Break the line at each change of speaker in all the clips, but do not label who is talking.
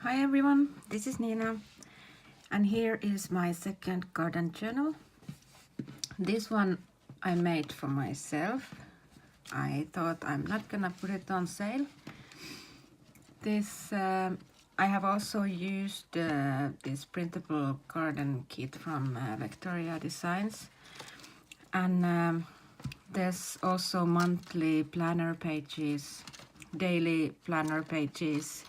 Hi everyone, this is Nina, and here is my second garden journal. This one I made for myself. I thought I'm not gonna put it on sale. This I have also used this printable garden kit from VectoriaDesigns, and there's also monthly planner pages, daily planner pages,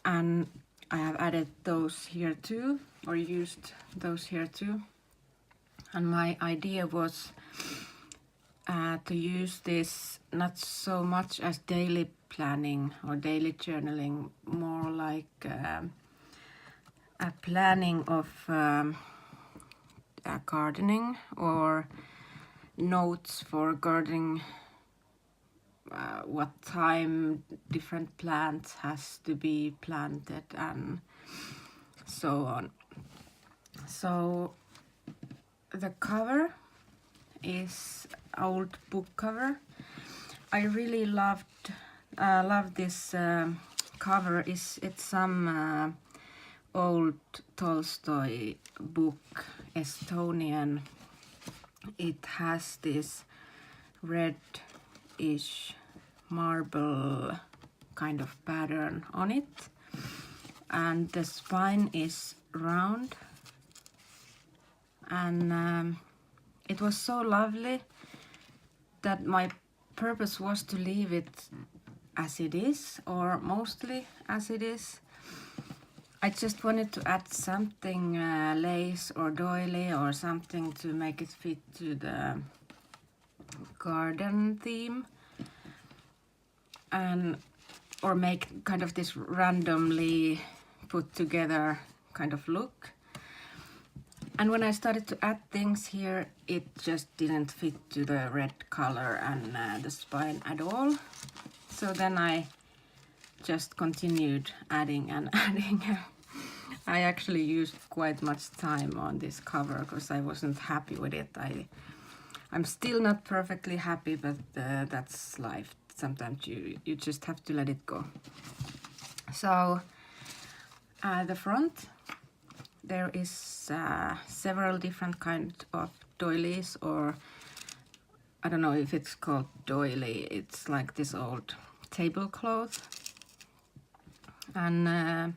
and I have added those here too, or used those here too. And my idea was to use this not so much as daily planning or daily journaling, more like a planning of gardening or notes for gardening, what time different plants has to be planted and so on. So the cover is old book cover. I really love this cover. It's some old Tolstoy book, Estonian. It has this reddish marble kind of pattern on it, and the spine is round, and it was so lovely that my purpose was to leave it as it is, or mostly as it is. I just wanted to add something lace or doily or something to make it fit to the garden theme, and or make kind of this randomly put together kind of look. And when I started to add things here, it just didn't fit to the red color and the spine at all. So then I just continued adding and adding. I actually used quite much time on this cover because I wasn't happy with it. I'm still not perfectly happy, but that's life. Sometimes you just have to let it go. So the front, there is several different kinds of doilies, or I don't know if it's called doily. It's like this old tablecloth. And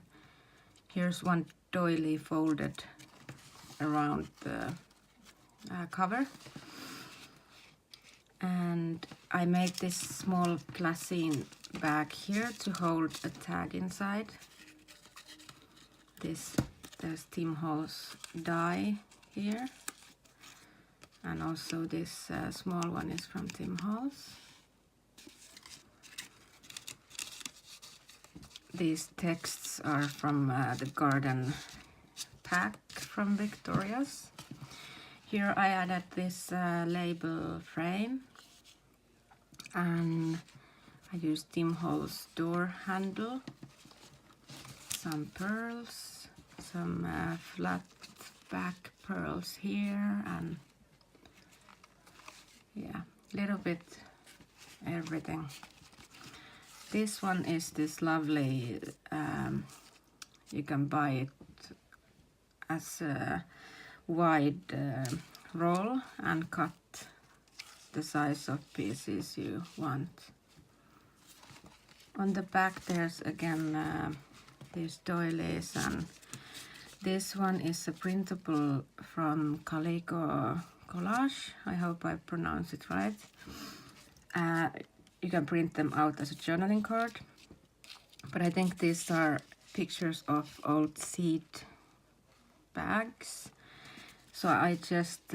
here's one doily folded around the cover. And I made this small glassine bag here to hold a tag inside. There's Tim Holtz die here, and also this small one is from Tim Holtz. These texts are from the garden pack from Victoria's. Here I added this label frame, and I used Tim Holtz door handle, some pearls, some flat back pearls here, and yeah, little bit everything. This one is this lovely, you can buy it as a wide roll and cut the size of pieces you want. On the back there's again these doilies, and this one is a printable from Calico Collage. I hope I pronounce it right. You can print them out as a journaling card, but I think these are pictures of old seed bags. So I just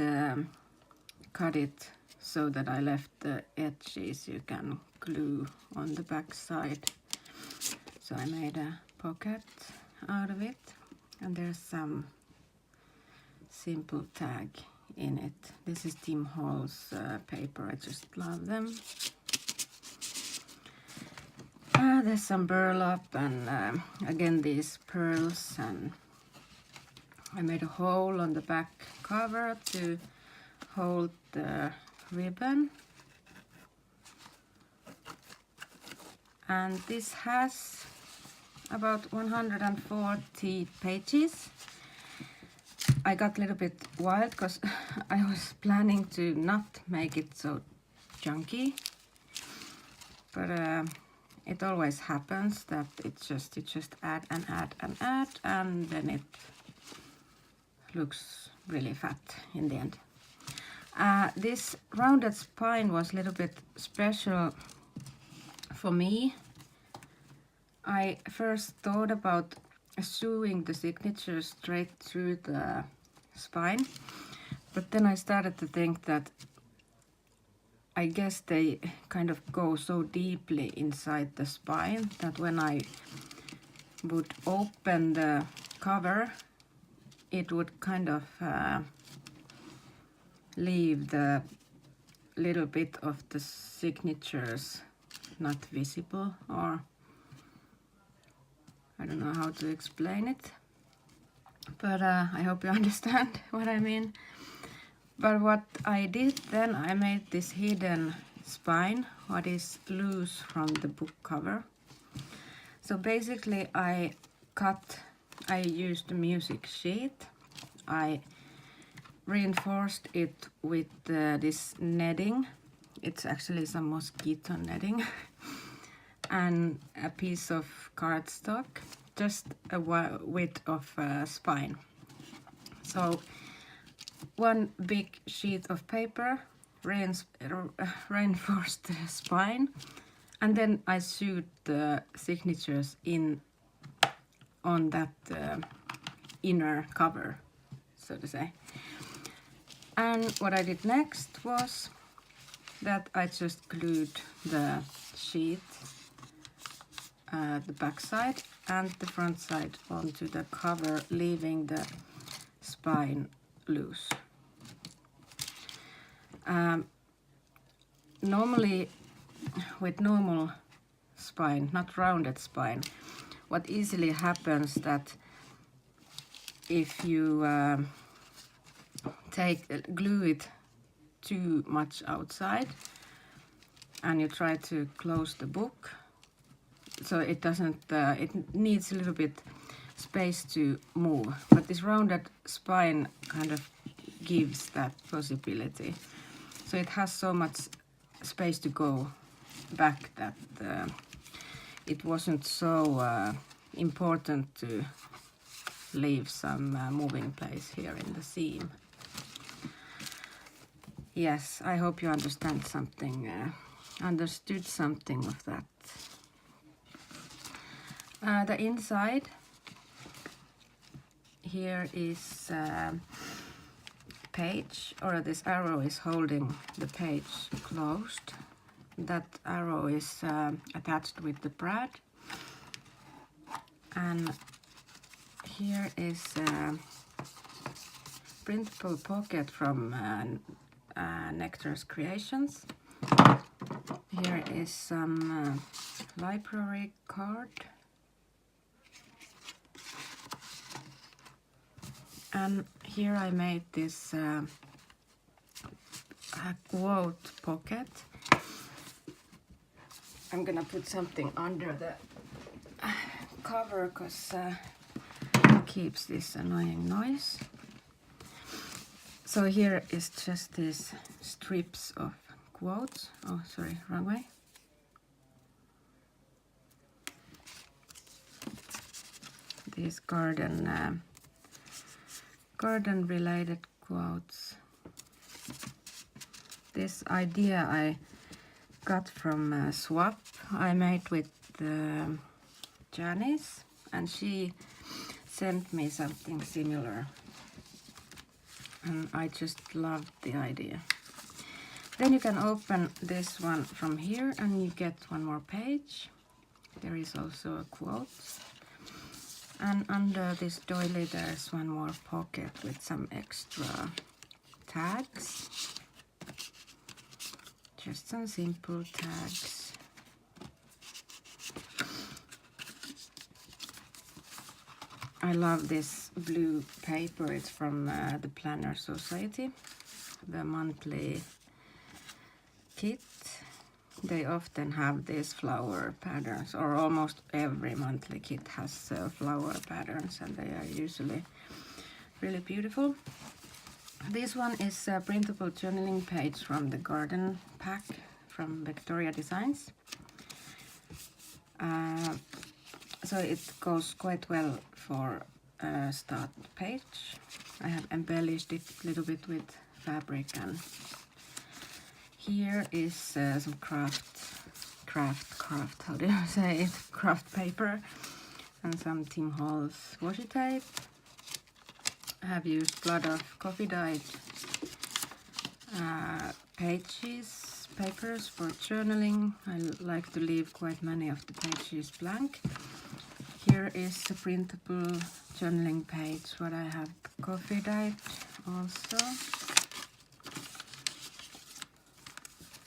cut it so that I left the edges you can glue on the back side. So I made a pocket out of it, and there's some simple tag in it. This is Tim Holtz paper. I just love them. There's some burlap, and again these pearls, and I made a hole on the back cover to hold the ribbon. And this has about 140 pages. I got a little bit wild because I was planning to not make it so chunky, but it always happens that you just add and add and add, and then it looks really fat in the end. This rounded spine was a little bit special for me. I first thought about sewing the signatures straight through the spine, but then I started to think that I guess they kind of go so deeply inside the spine that when I would open the cover, it would kind of leave the little bit of the signatures not visible, or I don't know how to explain it, but I hope you understand what I mean. But what I did then, I made this hidden spine, what is loose from the book cover. So basically I used the music sheet, I reinforced it with this netting. It's actually some mosquito netting and a piece of cardstock, just a width of spine. So one big sheet of paper, reinforced the spine, and then I sewed the signatures in on that inner cover, so to say. And what I did next was that I just glued the sheet, the back side and the front side onto the cover, leaving the spine loose. Normally with normal spine, not rounded spine, what easily happens that if you glue it too much outside and you try to close the book, so it doesn't, it needs a little bit space to move, but this rounded spine kind of gives that possibility. So it has so much space to go back that it wasn't so important to leave some moving place here in the seam. Yes, I hope you understood something of that. The inside here is page, or this arrow is holding the page closed. That arrow is attached with the brad, and here is a printable pocket from Nectar's Creations. Here is some library card, and here I made this quote pocket. I'm gonna put something under the cover because it keeps this annoying noise. So here is just these strips of quotes. Oh, sorry, wrong way. These garden related quotes. This idea I got from Swap. I made with Janice, and she sent me something similar, and I just loved the idea. Then you can open this one from here and you get one more page. There is also a quote, and under this doily there's one more pocket with some extra tags. Just some simple tags. I love this blue paper. It's from the Planner Society, the monthly kit. they often have these flower patterns, or almost every monthly kit has flower patterns, and they are usually really beautiful. This one is a printable journaling page from the garden pack from VectoriaDesigns. So it goes quite well for a start page. I have embellished it a little bit with fabric, and here is some how do you say it, craft paper, and some Tim Holtz washi tape. I have used a lot of coffee dyed papers for journaling. I like to leave quite many of the pages blank. Here is a printable journaling page, what I have coffee dyed also.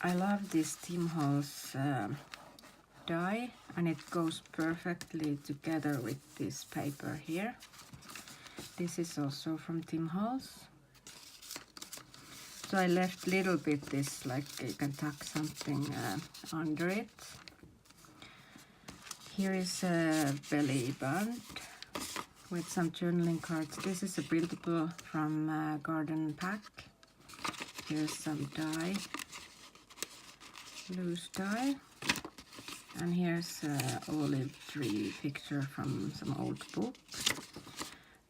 I love this Tim Holtz dye, and it goes perfectly together with this paper here. This is also from Tim Holtz. So I left a little bit this, like you can tuck something under it. Here is a belly band with some journaling cards. This is a printable from Garden Pack. Here's some dye, loose dye. And here's an olive tree picture from some old book.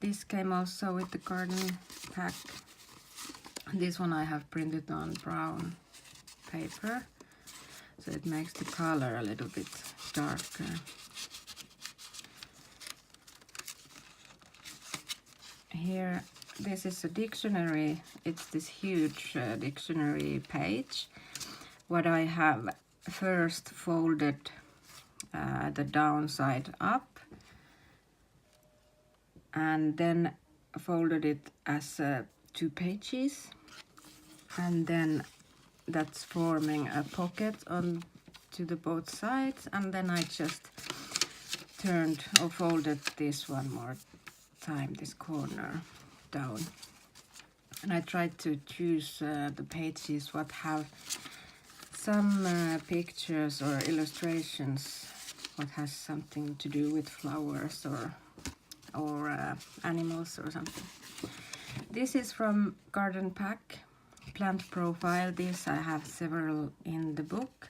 This came also with the Garden Pack. This one I have printed on brown paper, so it makes the color a little bit darker. Here, this is a dictionary. It's this huge dictionary page. What I have first folded the downside up, and then folded it as 2 pages, and then that's forming a pocket on to the both sides, and then I just turned or folded this one more time, this corner down, and I tried to choose the pages what have some pictures or illustrations what has something to do with flowers or animals or something. This is from Garden Pack, plant profile. This I have several in the book.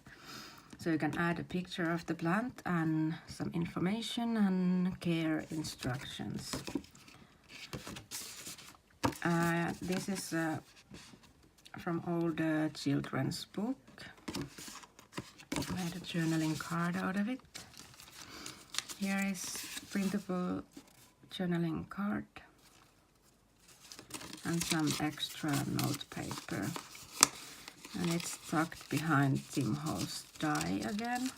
So you can add a picture of the plant and some information and care instructions. This is from old children's book. I made a journaling card out of it. Here is printable journaling card and some extra notepaper, and it's tucked behind Tim Holtz dye again.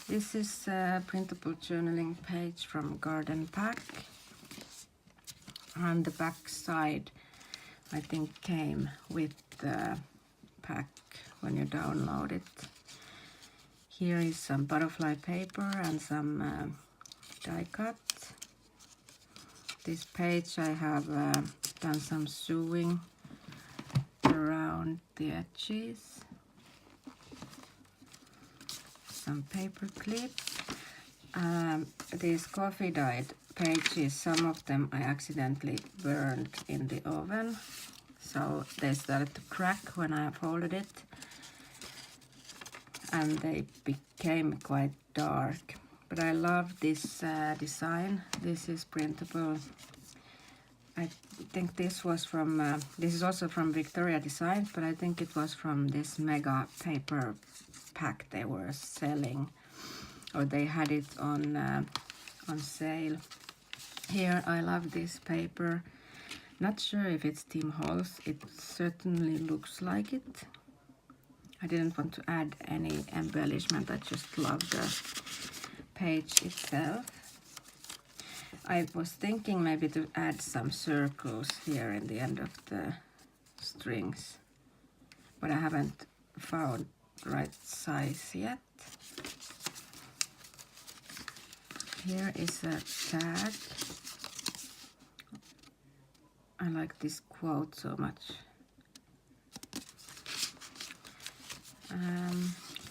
This is a printable journaling page from Garden Pack, and the back side I think came with the pack when you download it. Here is some butterfly paper and some die cut. This page I have done some sewing around the edges. Some paper clips. These coffee dyed pages, some of them I accidentally burned in the oven, so they started to crack when I folded it, and they became quite dark. But I love this design. This is printable. I think this was from, this is also from VectoriaDesigns, but I think it was from this mega paper pack they were selling, or they had it on sale. Here I love this paper. Not sure if it's Tim Holtz. It certainly looks like it. I didn't want to add any embellishment. I just love the page itself. I was thinking maybe to add some circles here in the end of the strings, but I haven't found the right size yet. Here is a tag. I like this quote so much.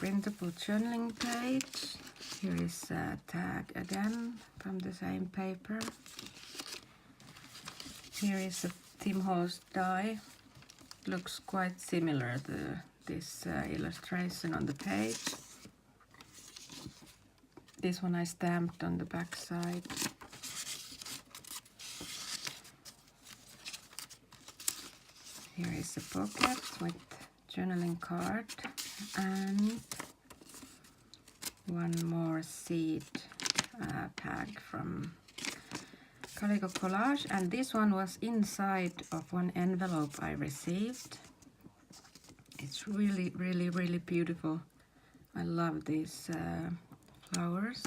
printable journaling page. Here is a tag again from the same paper. Here is a Tim Holtz die. Looks quite similar to this illustration on the page. This one I stamped on the back side. Here is a pocket with journaling card and one more seed tag from Calico Collage, and this one was inside of one envelope I received. It's really beautiful. I love these flowers.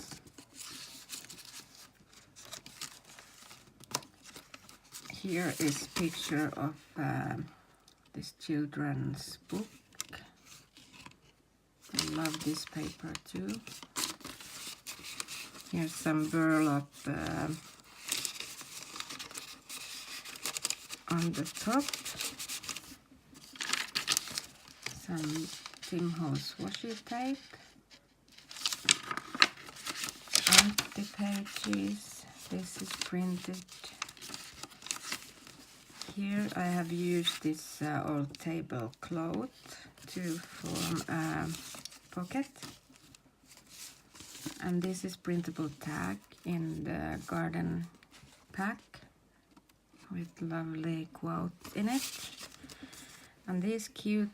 Here is a picture of this children's book. I love this paper too. Here's some burlap on the top. Some Tim Holtz washi tape. Empty pages. This is printed. Here I have used this old tablecloth to form a pocket. And this is printable tag in the garden pack with lovely quotes in it. And these cute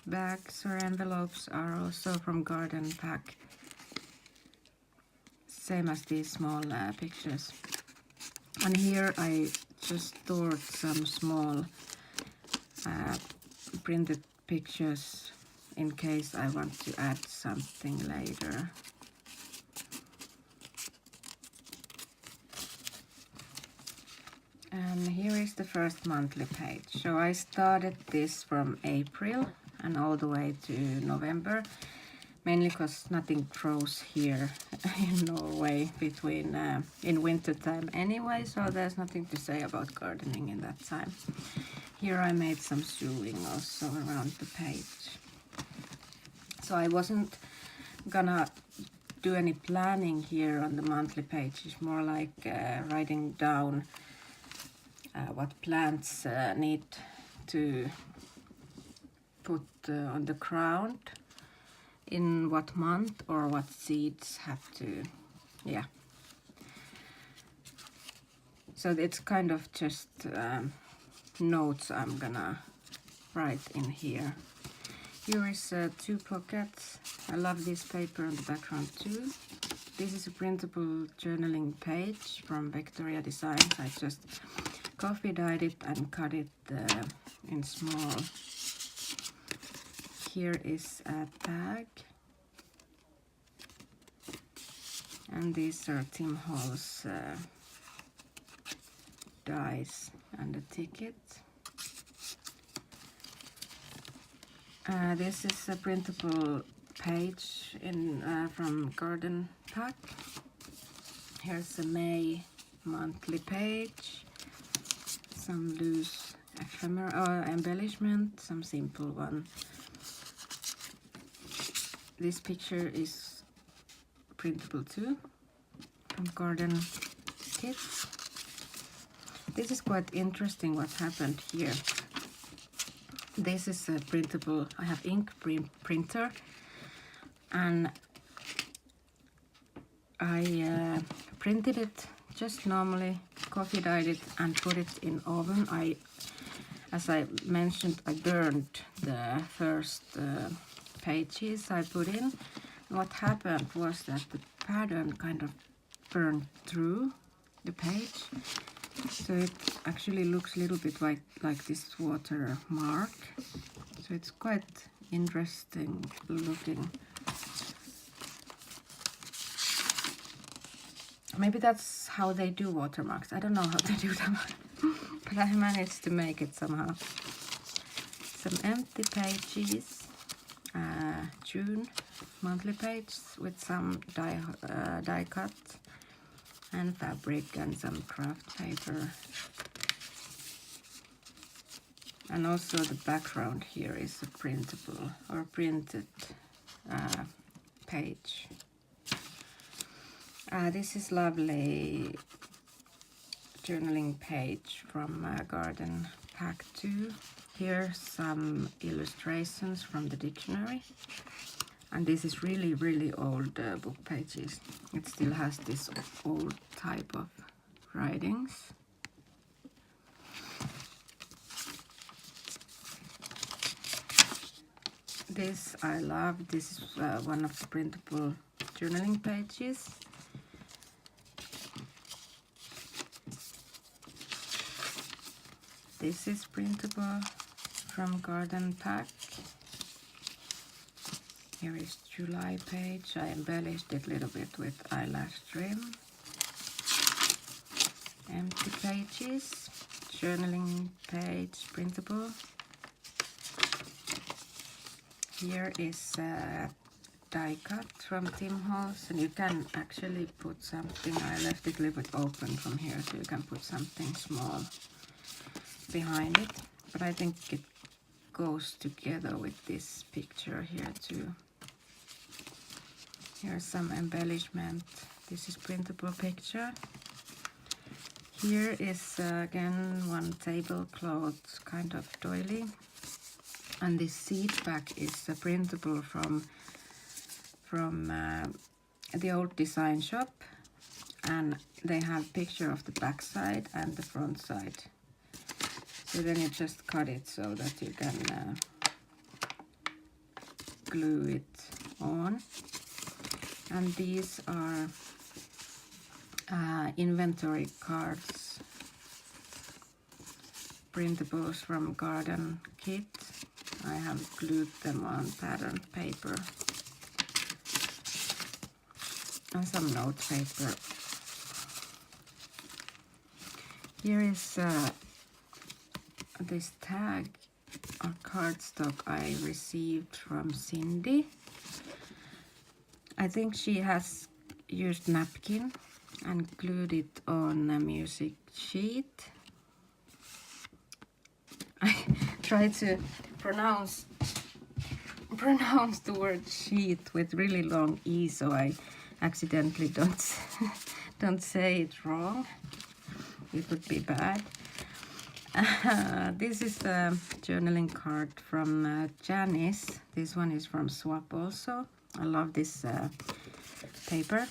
bags or envelopes are also from garden pack. Same as these small pictures. And here I just stored some small printed pictures in case I want to add something later. And here is the first monthly page. So I started this from April and all the way to November, mainly because nothing grows here in Norway between in winter time anyway, so there's nothing to say about gardening in that time. Here I made some sewing also around the page. So I wasn't gonna do any planning here on the monthly page. It's more like writing down what plants need to put on the ground, in what month, or what seeds have to, yeah. So it's kind of just notes I'm gonna write in here. Here is 2 pockets. I love this paper on the background too. This is a printable journaling page from VectoriaDesigns. I just coffee dyed it and cut it in small. Here is a tag. And these are Tim Holtz dies and a ticket. This is a printable page in from Garden Pack. Here's a May monthly page. Some loose ephemera embellishment, some simple one. This picture is printable too, from Garden Kits. This is quite interesting what happened here. This is a printable, I have ink printer, and I printed it just normally, coffee dyed it and put it in oven. As I mentioned, I burned the first pages I put in. What happened was that the pattern kind of burned through the page, so it actually looks a little bit like this watermark. So it's quite interesting looking. Maybe that's how they do watermarks. I don't know how they do them, but I managed to make it somehow. Some empty pages, June monthly page with some die cut and fabric and some craft paper. And also the background here is a printable or printed page. This is lovely journaling page from Garden Pack 2. Here some illustrations from the dictionary. And this is really old book pages. It still has this old type of writings. This I love. This is one of the printable journaling pages. This is printable from Garden Pack. Here is July page. I embellished it a little bit with eyelash trim. Empty pages, journaling page, printable. Here is die cut from Tim Holtz, and you can actually put something. I left it a little bit open from here, so you can put something small behind it. But I think it goes together with this picture here too. Here's some embellishment. This is printable picture. Here is again one tablecloth kind of doily. And this seed pack is printable from the old design shop. And they have picture of the back side and the front side. So then you just cut it so that you can glue it on. And these are inventory cards, printables from Garden Kit. I have glued them on patterned paper and some notepaper. Here is this tag or cardstock I received from Cindy. I think she has used napkin and glued it on a music sheet. I tried to pronounce the word sheet with really long E, so I accidentally don't say it wrong. It would be bad. This is a journaling card from Janice. This one is from Swap also. I love this paper.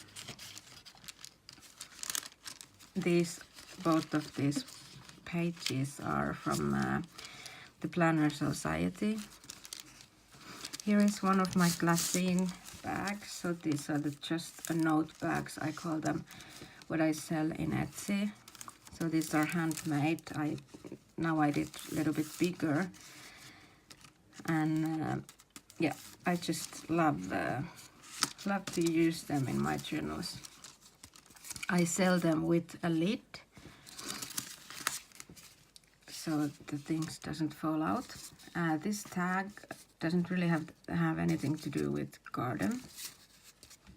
Both of these pages are from the Planner Society. Here is one of my glassine bags. So these are just note bags. I call them what I sell in Etsy. So these are handmade. Now I did a little bit bigger, and yeah, I just love to use them in my journals. I sell them with a lid, so the things doesn't fall out. This tag doesn't really have anything to do with garden,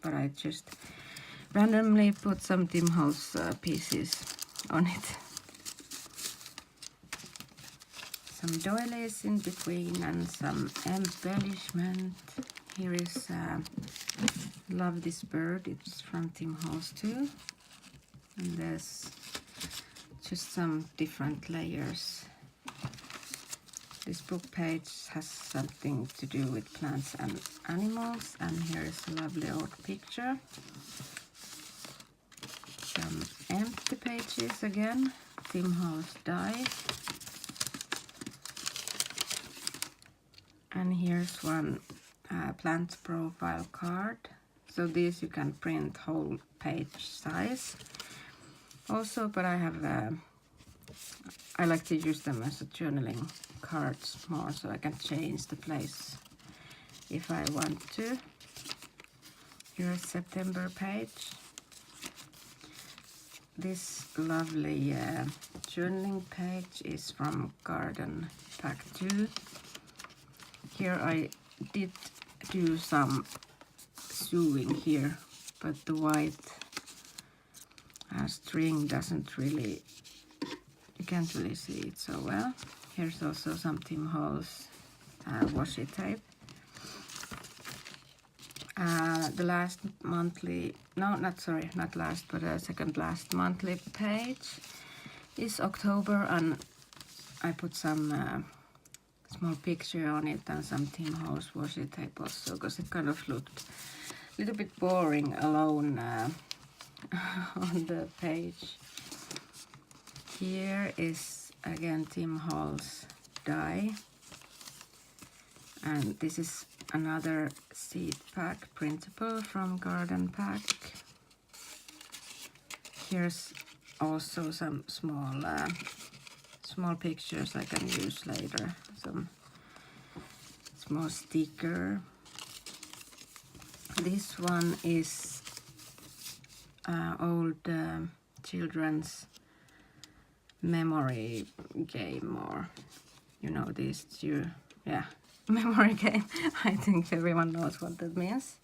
but I just randomly put some Tim Holtz pieces on it. Some doilies in between and some embellishment. Here is love this bird. It's from Tim Holtz too. And there's just some different layers. This book page has something to do with plants and animals. And here is a lovely old picture. Some empty pages again. Tim Holtz die. And here's one plant profile card. So these you can print whole page size also, but I like to use them as a journaling cards more, so I can change the place if I want to. Here's September page. This lovely journaling page is from Garden Pack 2. Here I did do some sewing here, but the white string doesn't really, you can't really see it so well. Here's also some Tim Holtz washi tape. The last monthly, no, not sorry, not last, but the second last monthly page is October, and I put some small picture on it and some Tim Holtz washi tape also, because it kind of looked a little bit boring alone on the page. Here is again Tim Holtz die, and this is another seed pack printable from Garden Pack. Here's also some small pictures I can use later. Some small sticker. This one is old children's memory game, or you know, these two, yeah, memory game. I think everyone knows what that means.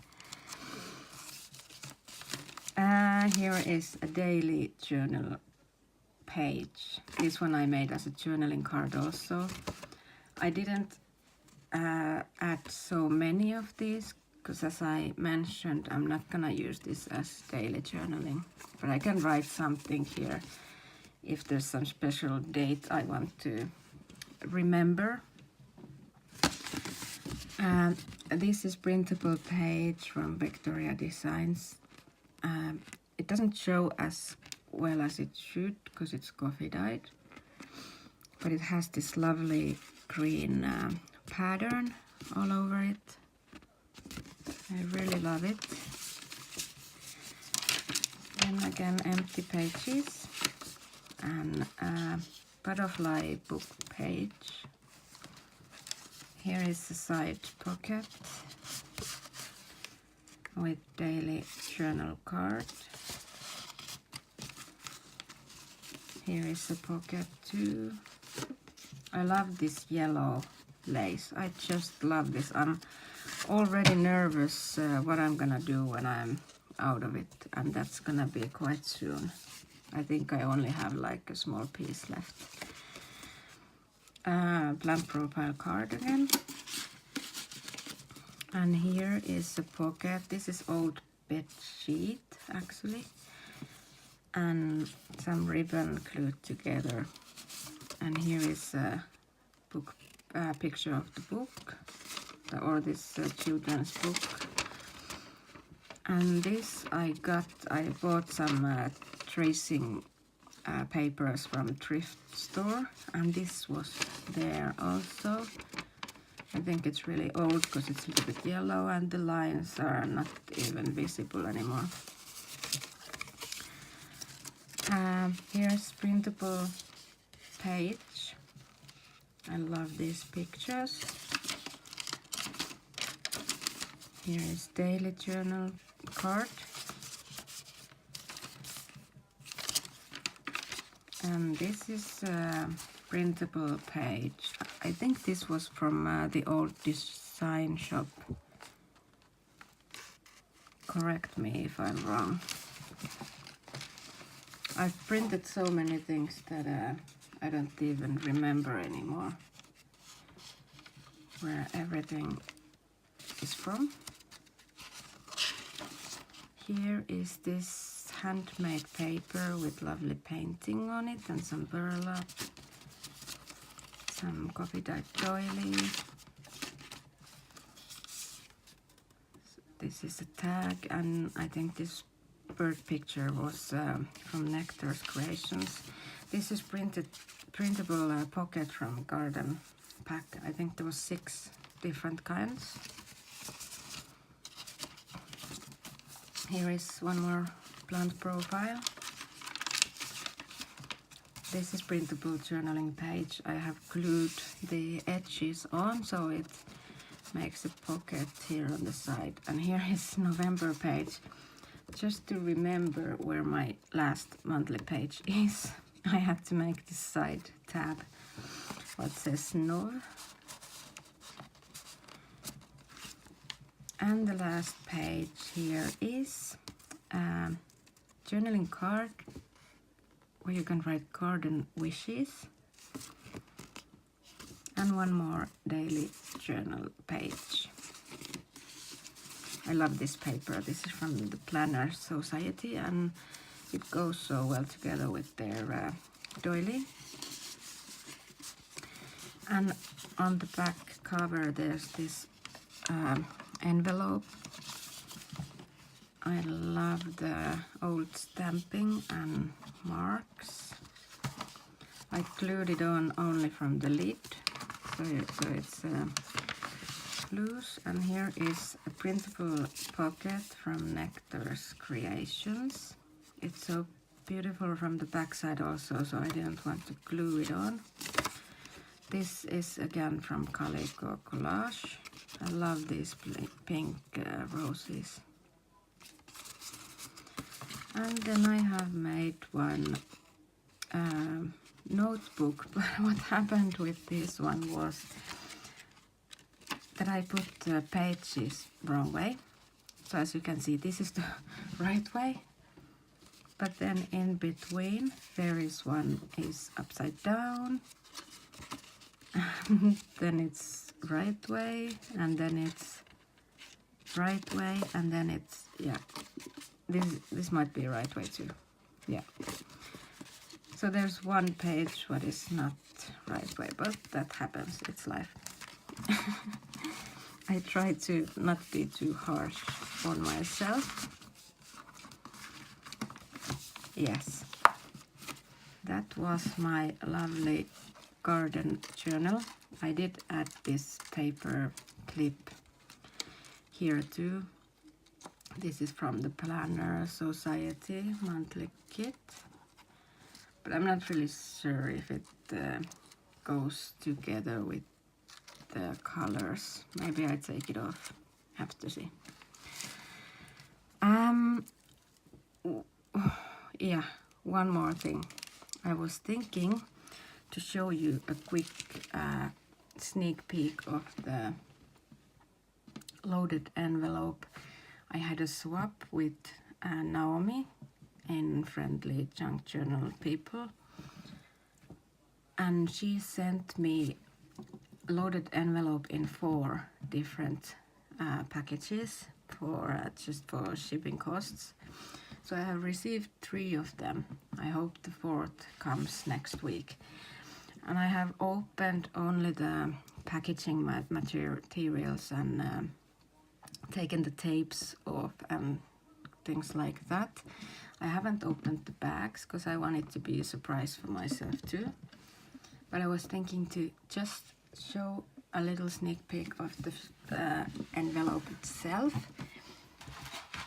Here is a daily journal page. This one I made as a journaling card also. I didn't add so many of these because, as I mentioned, I'm not gonna use this as daily journaling, but I can write something here if there's some special date I want to remember. This is printable page from VectoriaDesigns. It doesn't show as well as it should because it's coffee dyed, but it has this lovely green pattern all over it. I really love it. Then again, empty pages and a butterfly book page. Here is a side pocket with daily journal card. Here is a pocket too. I love this yellow lace. I just love this. I'm already nervous what I'm gonna do when I'm out of it, and that's gonna be quite soon. I think I only have like a small piece left. Blank profile card again. And here is a pocket. This is old bed sheet actually, and some ribbon glued together. And here is a book, picture of the book, or this children's book. And this I bought some tracing papers from thrift store, and this was there also. I think it's really old because it's a little bit yellow and the lines are not even visible anymore. Here's printable page. I love these pictures. Here is daily journal card. And this is a printable page. I think this was from the old design shop. Correct me if I'm wrong. I've printed so many things that I don't even remember anymore where everything is from. Here is this handmade paper with lovely painting on it and some burlap, some coffee dyed doily. This is a tag, and I think this bird picture was from Nectar's Creations. This is printable pocket from Garden Pack. I think there was 6 different kinds. Here is one more plant profile. This is printable journaling page. I have glued the edges on so it makes a pocket here on the side. And here is November page. Just to remember where my last monthly page is, I had to make this side tab what says Nov. And the last page here is a journaling card where you can write garden wishes, and one more daily journal page. I love this paper. This is from the Planner Society, and it goes so well together with their doily. And on the back cover there's this envelope. I love the old stamping and marks. I glued it on only from the lid, so it's loose. And here is a printable pocket from Nectar's Creations. It's so beautiful from the back side also, so I didn't want to glue it on. This is again from Calico Collage. I love these pink roses. And then I have made one notebook, but what happened with this one was that I put the pages wrong way. So as you can see, this is the right way, but then in between there is one is upside down, then it's right way, and then it's right way, and then it's, yeah, this might be right way too, yeah. So there's one page what is not right way, but that happens, it's life. I try to not be too harsh on myself. Yes, that was my lovely garden journal. I did add this paper clip here too. This is from the Planner Society monthly kit, but I'm not really sure if it goes together with the colors. Maybe I take it off, have to see. Yeah, one more thing. I was thinking to show you a quick sneak peek of the loaded envelope. I had a swap with Naomi in Friendly Junk Journal People, and she sent me loaded envelope in 4 different packages for just for shipping costs. So I have received 3 of them. I hope the 4th comes next week. And I have opened only the packaging materials and taken the tapes off and things like that. I haven't opened the bags because I want it to be a surprise for myself too. But I was thinking to just show a little sneak peek of the envelope itself,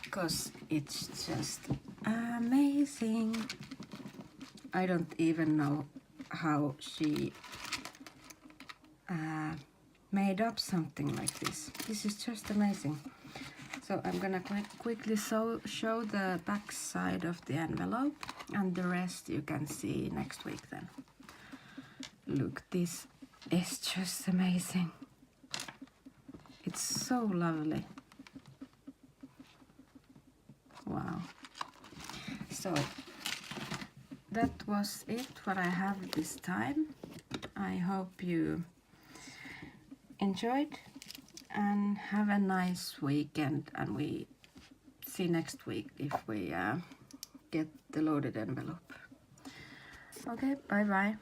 because it's just amazing. I don't even know how she made up something like this. This is just amazing. So I'm gonna quickly show the back side of the envelope, and the rest you can see next week then. Look, this is just amazing. It's so lovely. Wow. So that was it what I have this time. I hope you enjoyed and have a nice weekend, and we see next week if we get the loaded envelope. Okay, bye bye.